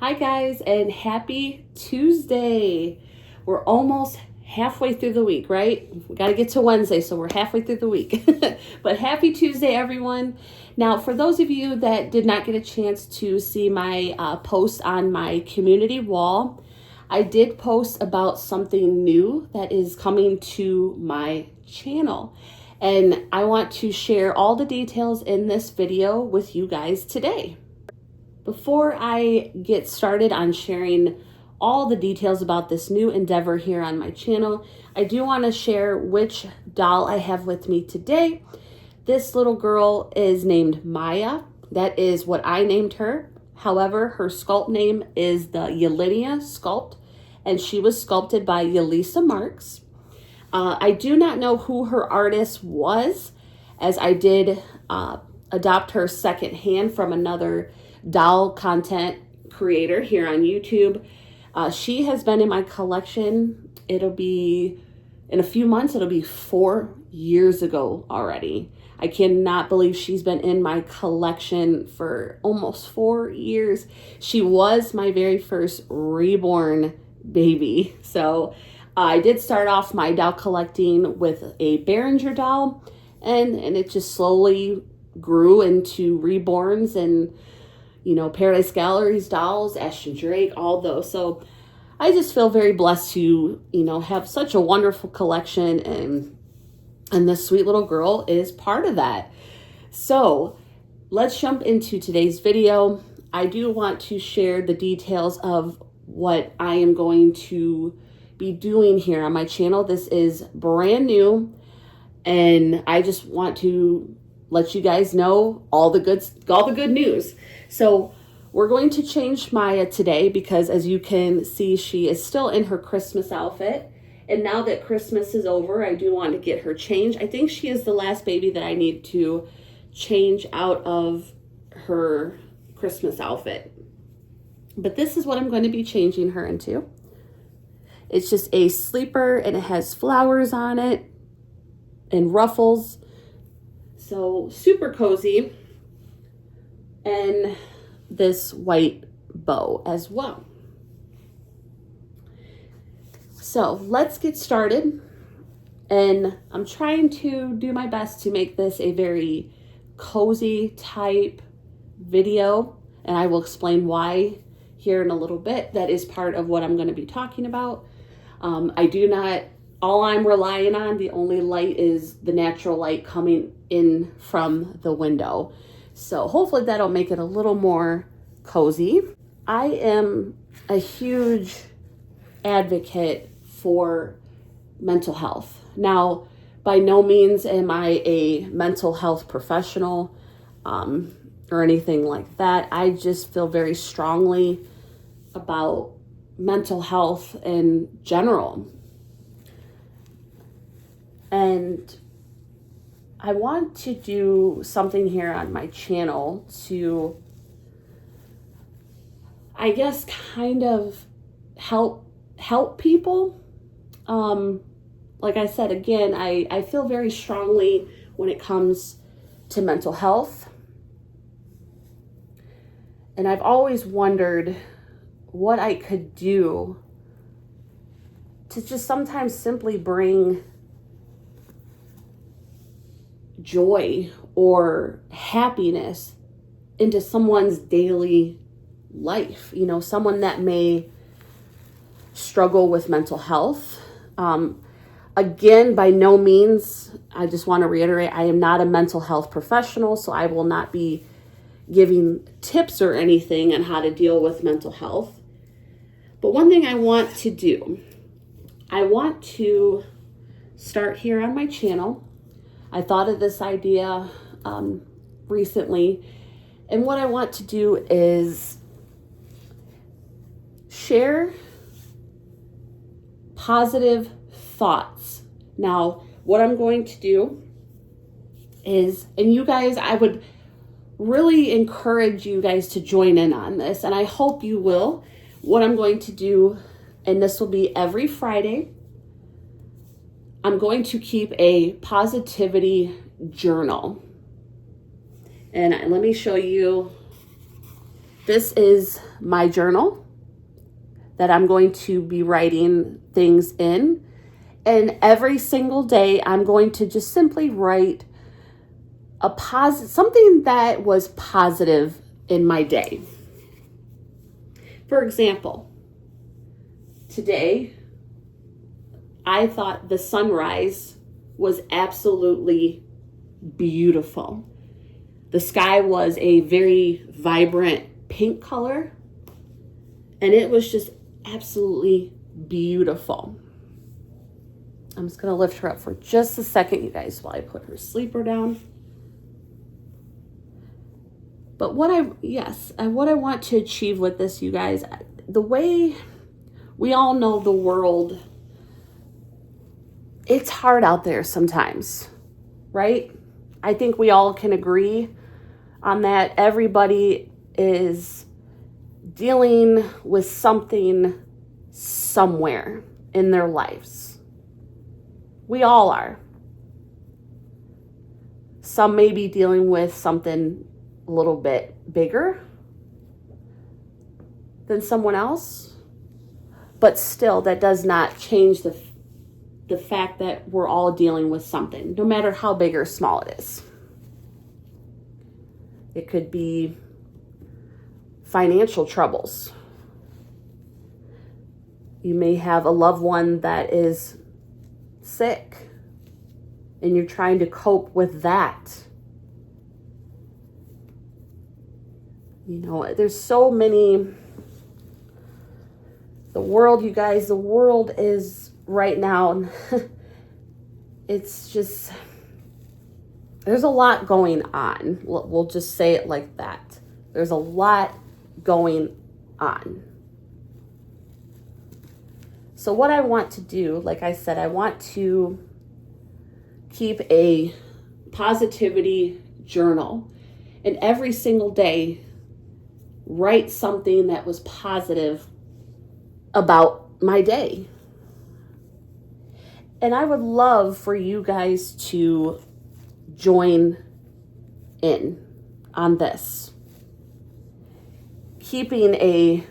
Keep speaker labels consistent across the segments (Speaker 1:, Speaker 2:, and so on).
Speaker 1: Hi guys, and happy Tuesday. We're almost halfway through the week, right? We got to get to Wednesday, so we're halfway through the week. But happy Tuesday, everyone. Now, for those of you that did not get a chance to see my post on my community wall, I did post about something new that is coming to my channel. And I want to share all the details in this video with you guys today. Before I get started on sharing all the details about this new endeavor here on my channel, I do want to share which doll I have with me today. This little girl is named Maya. That is what I named her. However, her sculpt name is the Yelinia sculpt, and she was sculpted by Yelisa Marks. I do not know who her artist was, as I did adopt her secondhand from another doll content creator here on YouTube. She has been in my collection. It'll be, in a few months, it'll be 4 years ago already. I cannot believe she's been in my collection for almost 4 years. She was my very first reborn baby. So I did start off my doll collecting with a Behringer doll, and it just slowly grew into reborns and, you know, Paradise Gallery's dolls, Ashton Drake, all those. So I just feel very blessed to, you know, have such a wonderful collection, and this sweet little girl is part of that. So let's jump into today's video. I do want to share the details of what I am going to be doing here on my channel. This is brand new, and I just want to let you guys know all the good news. So we're going to change Maya today because, as you can see, she is still in her Christmas outfit. And now that Christmas is over, I do want to get her changed. I think she is the last baby that I need to change out of her Christmas outfit. But this is what I'm going to be changing her into. It's just a sleeper, and it has flowers on it and ruffles. So super cozy. And this white bow as well. So let's get started. And I'm trying to do my best to make this a very cozy type video, and I will explain why here in a little bit. That is part of what I'm going to be talking about. All I'm relying on, the only light is the natural light coming in from the window. So hopefully that'll make it a little more cozy. I am a huge advocate for mental health. Now, by no means am I a mental health professional or anything like that. I just feel very strongly about mental health in general. And I want to do something here on my channel to, I guess, kind of help people. Like I said, again, I feel very strongly when it comes to mental health. And I've always wondered what I could do to just sometimes simply bring joy or happiness into someone's daily life. You know, someone that may struggle with mental health. Again, by no means, I just want to reiterate, I am not a mental health professional, so I will not be giving tips or anything on how to deal with mental health. But one thing I want to do, I want to start here on my channel. I thought of this idea recently, and what I want to do is share positive thoughts. Now, what I'm going to do is, and you guys, I would really encourage you guys to join in on this, and I hope you will. What I'm going to do, and this will be every Friday, I'm going to keep a positivity journal. And let me show you This is my journal that I'm going to be writing things in. And every single day, I'm going to just simply write something that was positive in my day. For example, today, I thought the sunrise was absolutely beautiful. The sky was a very vibrant pink color, and it was just absolutely beautiful. I'm just going to lift her up for just a second, you guys, while I put her sleeper down. But what I want to achieve with this, you guys, the way we all know the world, it's hard out there sometimes, right? I think we all can agree on that. Everybody is dealing with something somewhere in their lives. We all are. Some may be dealing with something a little bit bigger than someone else, but still that does not change the fact that we're all dealing with something, no matter how big or small it is. It could be financial troubles. You may have a loved one that is sick and you're trying to cope with that. You know, there's so many. The world, you guys, the world is right now, it's just, there's a lot going on. We'll just say it like that. There's a lot going on. So what I want to do, like I said, I want to keep a positivity journal, and every single day write something that was positive about my day. And I would love for you guys to join in on this. Keeping a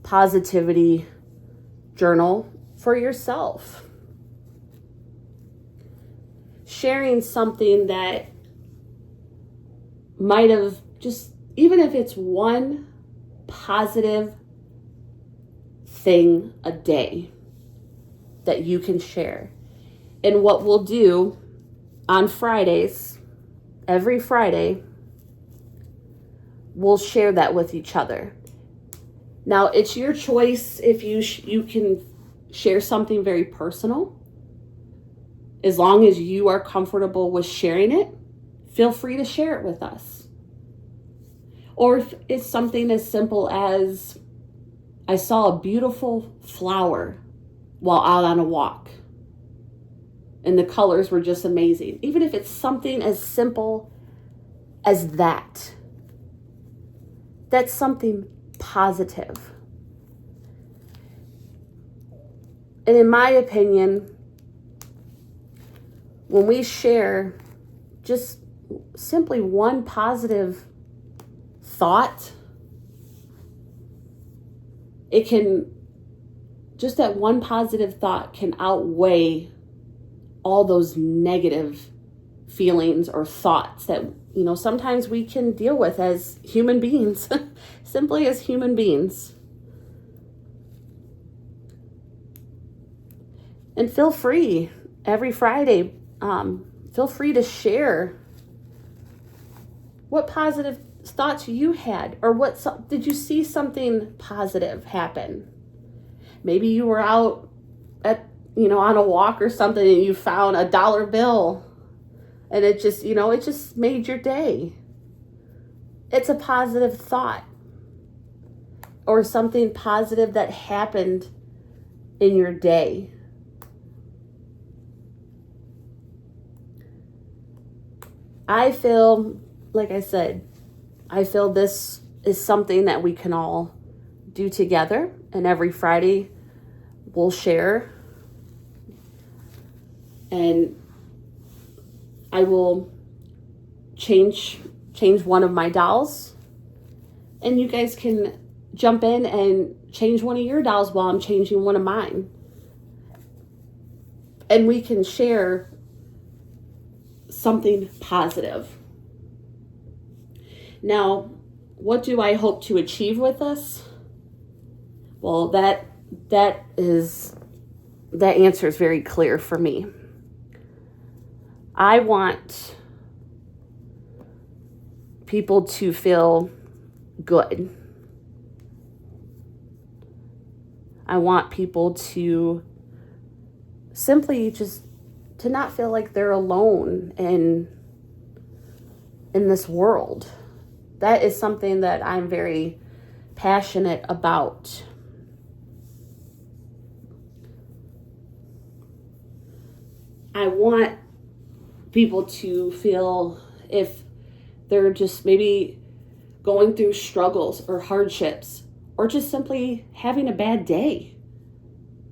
Speaker 1: positivity journal for yourself. Sharing something that might have just, even if it's one positive thing a day that you can share. And what we'll do on Fridays, every Friday, we'll share that with each other. Now, it's your choice if you can share something very personal. As long as you are comfortable with sharing it, feel free to share it with us. Or if it's something as simple as, I saw a beautiful flower while out on a walk, and the colors were just amazing. Even if it's something as simple as that, that's something positive. And in my opinion, when we share just simply one positive thought, it can, just that one positive thought can outweigh all those negative feelings or thoughts that, you know, sometimes we can deal with as human beings, simply as human beings. And feel free every Friday, feel free to share what positive thoughts you had, or did you see something positive happen? Maybe you were out on a walk or something and you found a dollar bill and it just made your day. It's a positive thought or something positive that happened in your day. I feel, like I said, this is something that we can all do together, and every Friday we'll share. And I will change one of my dolls And you guys can jump in and change one of your dolls while I'm changing one of mine. And we can share something positive. Now, what do I hope to achieve with this? Well, that answer is very clear for me. I want people to feel good. I want people to simply just to not feel like they're alone in this world. That is something that I'm very passionate about. I want people to feel, if they're just maybe going through struggles or hardships or just simply having a bad day,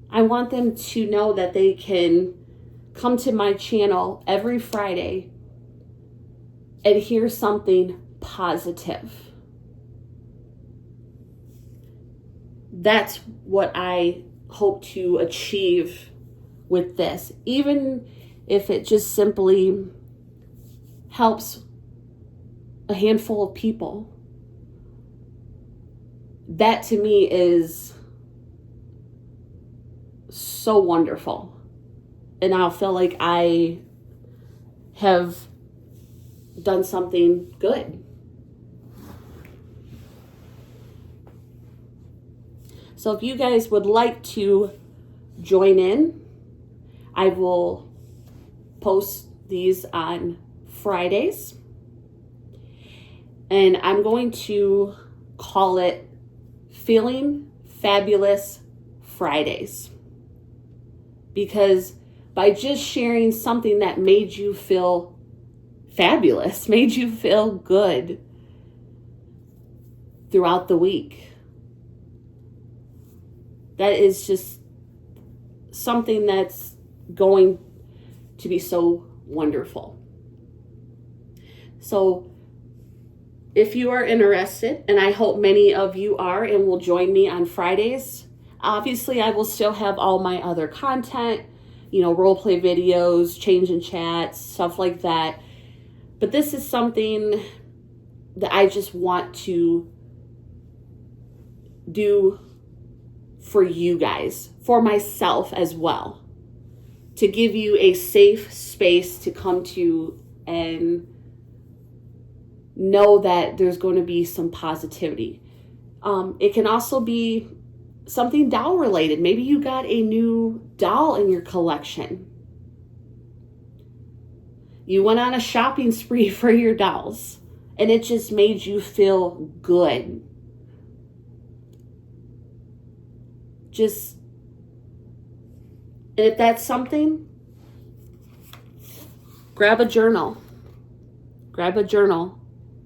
Speaker 1: I want them to know that they can come to my channel every Friday and hear something positive. That's what I hope to achieve with this, even if it just simply helps a handful of people. That to me is so wonderful. And I'll feel like I have done something good. So if you guys would like to join in, I will post these on Fridays. And I'm going to call it Feeling Fabulous Fridays. Because by just sharing something that made you feel fabulous, made you feel good throughout the week, that is just something that's going to be so wonderful. So if you are interested, and I hope many of you are and will join me on Fridays, obviously I will still have all my other content, role play videos, change in chats, stuff like that. But this is something that I just want to do for you guys, for myself as well, to give you a safe space to come to and know that there's going to be some positivity. It can also be something doll related. Maybe you got a new doll in your collection. You went on a shopping spree for your dolls and it just made you feel good. And if that's something, grab a journal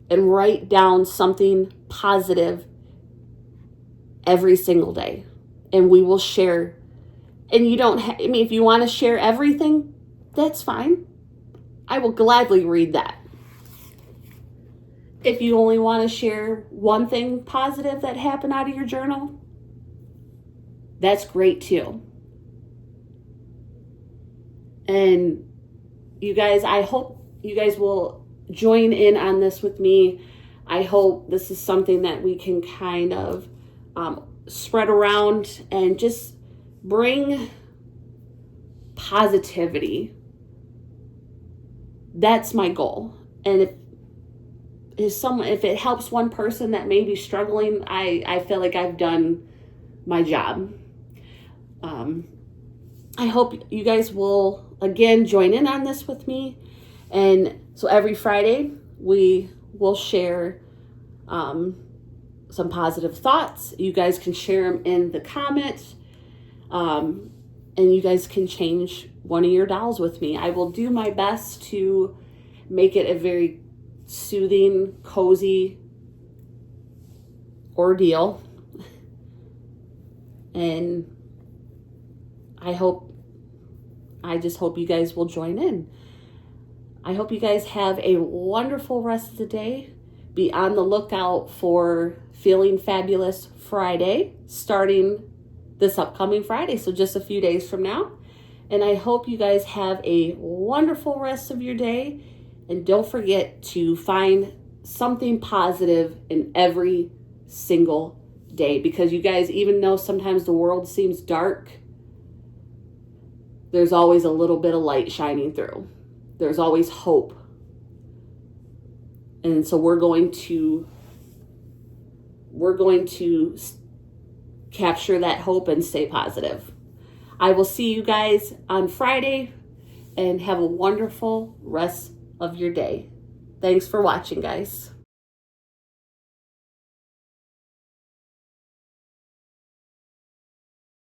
Speaker 1: and write down something positive every single day. And we will share. And you don't if you want to share everything, that's fine. I will gladly read that. If you only want to share one thing positive that happened out of your journal, that's great too. And you guys, I hope you guys will join in on this with me. I hope this is something that we can kind of spread around and just bring positivity. That's my goal. And if it helps one person that may be struggling, I feel like I've done my job. I hope you guys will again join in on this with me. And so every Friday we will share some positive thoughts. You guys can share them in the comments, and you guys can change one of your dolls with me. I will do my best to make it a very soothing, cozy ordeal. And I just hope you guys will join in. I hope you guys have a wonderful rest of the day. Be on the lookout for Feeling Fabulous Friday, starting this upcoming Friday, so just a few days from now. And I hope you guys have a wonderful rest of your day. And don't forget to find something positive in every single day, because you guys, even though sometimes the world seems dark, there's always a little bit of light shining through. There's always hope. And so we're going to capture that hope and stay positive. I will see you guys on Friday, and have a wonderful rest of your day. Thanks for watching, guys.